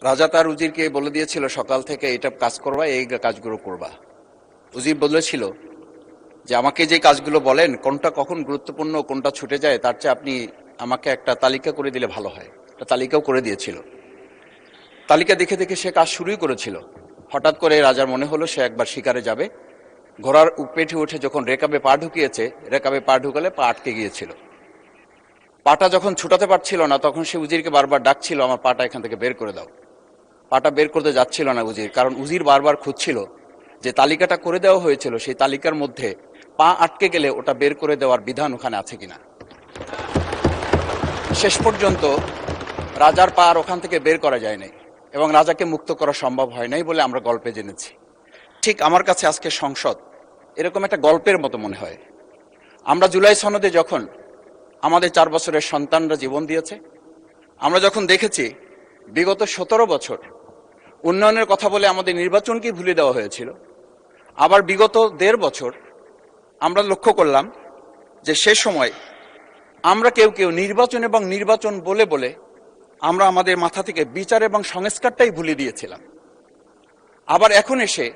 রাজা তার উজিরকে বলে দিয়েছিল সকাল থেকে এটা কাজ করবা, এই কাজগুলো করবা। উজির বলেছিল যে আমাকে যে কাজগুলো বলেন কোনটা কখন গুরুত্বপূর্ণ কোনটা ছুটে যায় তার চেয়ে আপনি আমাকে একটা তালিকা করে দিলে ভালো হয়। একটা তালিকাও করে দিয়েছিল। তালিকা দেখে দেখে সে কাজ শুরুই করেছিল। হঠাৎ করে রাজার মনে হলো সে একবার শিকারে যাবে। ঘোড়ার পেটে উঠে যখন রেকাবে পা ঢুকিয়েছে, রেকাবে পা ঢুকালে পা আটকে গিয়েছিল। পাটা যখন ছুটাতে পারছিল না তখন সে উজিরকে বারবার ডাকছিল, আমার পাটা এখান থেকে বের করে দাও। পাটা বের করতে যাচ্ছিল না উজির, কারণ উজির বারবার খুঁজছিল যে তালিকাটা করে দেওয়া হয়েছিল সেই তালিকার মধ্যে পা আটকে গেলে ওটা বের করে দেওয়ার বিধান ওখানে আছে কিনা। শেষ পর্যন্ত রাজার পা আর ওখান থেকে বের করা যায় নাই এবং রাজাকে মুক্ত করা সম্ভব হয় নাই বলে আমরা গল্পে জেনেছি। ঠিক আমার কাছে আজকে সংসদ এরকম একটা গল্পের মতো মনে হয়। আমরা জুলাই সনদে যখন আমাদের 4 বছরের সন্তানরা জীবন দিয়েছে, আমরা যখন দেখেছি বিগত 17 বছর উন্নয়নের কথা বলে আমাদের নির্বাচনকে ভুলে দেওয়া হয়েছিল, আবার বিগত 1.5 বছর আমরা লক্ষ্য করলাম যে সে সময় আমরা কেউ কেউ নির্বাচন এবং নির্বাচন বলে বলে আমরা আমাদের মাথা থেকে বিচার এবং সংস্কারটাই ভুলে দিয়েছিলাম। আবার এখন এসে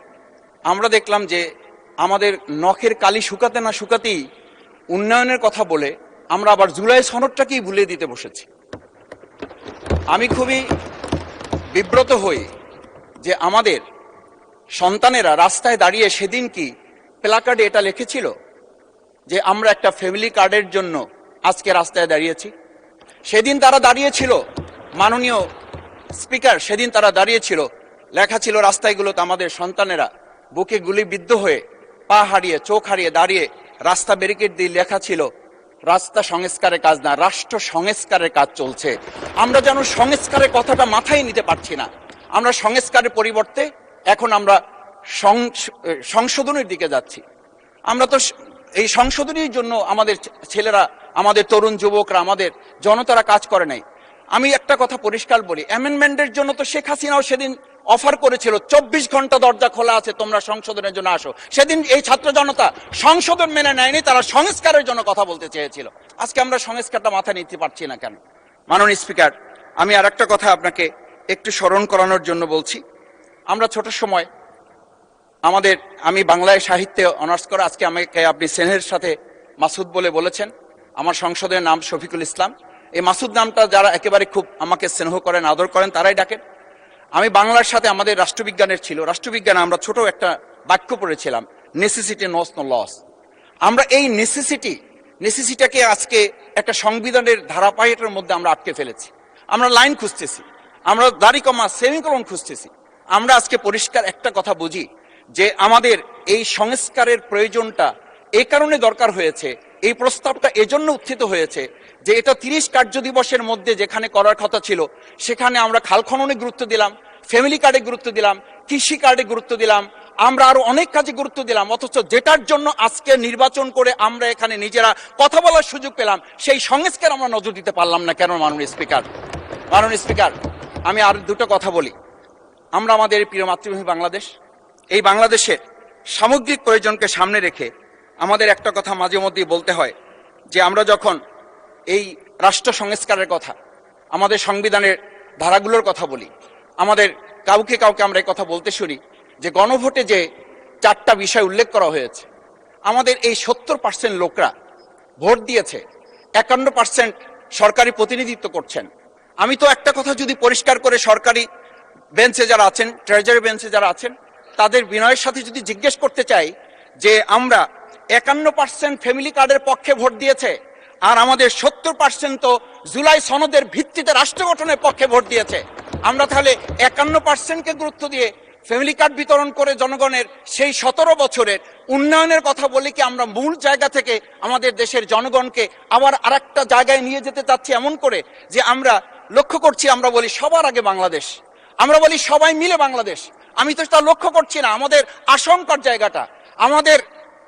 আমরা দেখলাম যে আমাদের নখের কালি শুকাতে না শুকাতেই উন্নয়নের কথা বলে আমরা আবার জুলাই সনদটাকেই ভুলে দিতে বসেছি। আমি খুবই বিব্রত হই যে আমাদের সন্তানেরা রাস্তায় দাঁড়িয়ে সেদিন কি প্ল্যাকার্ডে এটা লিখেছিল যে আমরা একটা ফ্যামিলি কার্ডের জন্য আজকে রাস্তায় দাঁড়িয়েছি। সেদিন তারা দাঁড়িয়েছিল, মাননীয় স্পিকার, সেদিন তারা দাঁড়িয়েছিল, লেখা ছিল রাস্তাগুলোতে আমাদের সন্তানেরা বুকে গুলিবিদ্ধ হয়ে পা হারিয়ে চোখ হারিয়ে দাঁড়িয়ে রাস্তা ব্যারিকেড দিয়ে লেখা ছিল রাস্তা সংস্কারের কাজ না, রাষ্ট্র সংস্কারের কাজ চলছে। আমরা যেন সংস্কারের কথাটা মাথায় নিতে পারছি না। আমরা সংস্কারের পরিবর্তে এখন আমরা সংশোধনের দিকে যাচ্ছি। আমরা তো এই সংশোধনীর জন্য আমাদের ছেলেরা, আমাদের তরুণ যুবকরা, আমাদের জনতারা কাজ করে নাই। আমি একটা কথা পরিষ্কার বলি, অ্যামেন্ডমেন্টের জন্য তো শেখ হাসিনাও সেদিন অফার করেছিল 24 ঘন্টা দরজা খোলা আছে, তোমরা সংশোধনের জন্য আসো। সেদিন এই ছাত্র জনতা সংশোধন মেনে নেয়নি, তারা সংস্কারের জন্য কথা বলতে চেয়েছিল। আজকে আমরা সংস্কারটা মাথায় নিতে পারছি না কেন? মাননীয় স্পিকার, আমি আর একটা কথা আপনাকে একটু স্মরণ করানোর জন্য বলছি। আমরা ছোট সময় আমি বাংলায় সাহিত্যে অনার্স করা, আজকে আমাকে আপনি স্নেহের সাথে মাসুদ বলে বলেছেন। আমার সংসদের নাম শফিকুল ইসলাম। এই মাসুদ নামটা যারা একেবারে খুব আমাকে স্নেহ করেন, আদর করেন, তারাই ডাকেন। আমি বাংলার সাথে আমাদের রাষ্ট্রবিজ্ঞানের ছিল, রাষ্ট্রবিজ্ঞানে আমরা ছোট একটা বাক্য পড়েছিলাম, নেসেসিটি নোস নো লস। আমরা এই নেসেসিটিটাকে আজকে একটা সংবিধানের ধারাবাহিকের মধ্যে আমরা আটকে ফেলেছি। আমরা লাইন খুঁজতেছি, আমরা দাড়ি কমা সেমিকোলন খুঁজতেছি। আমরা আজকে পরিষ্কার একটা কথা বুঝি যে আমাদের এই সংস্কারের প্রয়োজনটা এই কারণে দরকার হয়েছে, এই প্রস্তাবটা এজন্য উত্থিত হয়েছে যে এটা 30 কার্য দিবসের মধ্যে যেখানে করার কথা ছিল সেখানে আমরা খাল খননে গুরুত্ব দিলাম, ফ্যামিলি কার্ডে গুরুত্ব দিলাম, কৃষি কার্ডে গুরুত্ব দিলাম, আমরা আরো অনেক কাজে গুরুত্ব দিলাম। অথচ যেটার জন্য আজকে নির্বাচন করে আমরা এখানে নিজেরা কথা বলার সুযোগ পেলাম, সেই সংস্কার আমরা নজর দিতে পারলাম না কেন? মাননীয় স্পিকার, আমি আর দুটো কথা বলি। আমরা আমাদের প্রিয় মাতৃভূমি বাংলাদেশ, এই বাংলাদেশের সামগ্রিক প্রয়োজনকে সামনে রেখে আমাদের একটা কথা মাঝে মধ্যেই বলতে হয় যে আমরা যখন এই রাষ্ট্র সংস্কারের কথা, আমাদের সংবিধানের ধারাগুলোর কথা বলি, আমাদের কাউকে আমরা এই কথা বলতে শুনি যে গণভোটে যে 4টা বিষয় উল্লেখ করা হয়েছে, আমাদের এই 70% লোকরা ভোট দিয়েছে, 51% সরকারি প্রতিনিধিত্ব করছেন। আমি তো একটা কথা যদি পরিষ্কার করে সরকারি বেঞ্চে যারা আছেন, ট্রেজারি বেঞ্চে যারা আছেন, তাদের বিনয়ের সাথে যদি জিজ্ঞেস করতে চাই যে আমরা 51% ফ্যামিলি কার্ডের পক্ষে ভোট দিয়েছে আর আমাদের 70% তো জুলাই সনদের ভিত্তিতে রাষ্ট্র গঠনের পক্ষে ভোট দিয়েছে। আমরা তাহলে 51%কে গুরুত্ব দিয়ে ফ্যামিলি কার্ড বিতরণ করে জনগণের সেই 17 বছরের উন্নয়নের কথা বলে কি আমরা মূল জায়গা থেকে আমাদের দেশের জনগণকে আবার আরেকটা জায়গায় নিয়ে যেতে চাচ্ছি? এমন করে যে আমরা লক্ষ্য করছি, আমরা বলি সবার আগে বাংলাদেশ, আমরা বলি সবাই মিলে বাংলাদেশ। আমি তো তা লক্ষ্য করছি না। আমাদের আশঙ্কার জায়গাটা, আমাদের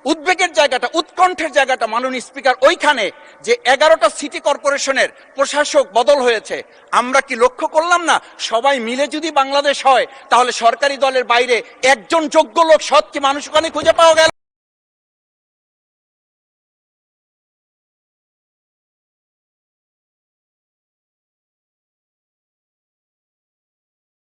উদ্বেগের জায়গাটা, উৎকণ্ঠের জায়গাটা মাননীয় স্পিকার ওইখানে যে 11টা সিটি কর্পোরেশনের প্রশাসক বদল হয়েছে। আমরা কি লক্ষ্য করলাম না সবাই মিলে যদি বাংলাদেশ হয় তাহলে সরকারি দলের বাইরে একজন যোগ্য লোক, সৎ কি মানুষ ওখানে খুঁজে পাওয়া গেল?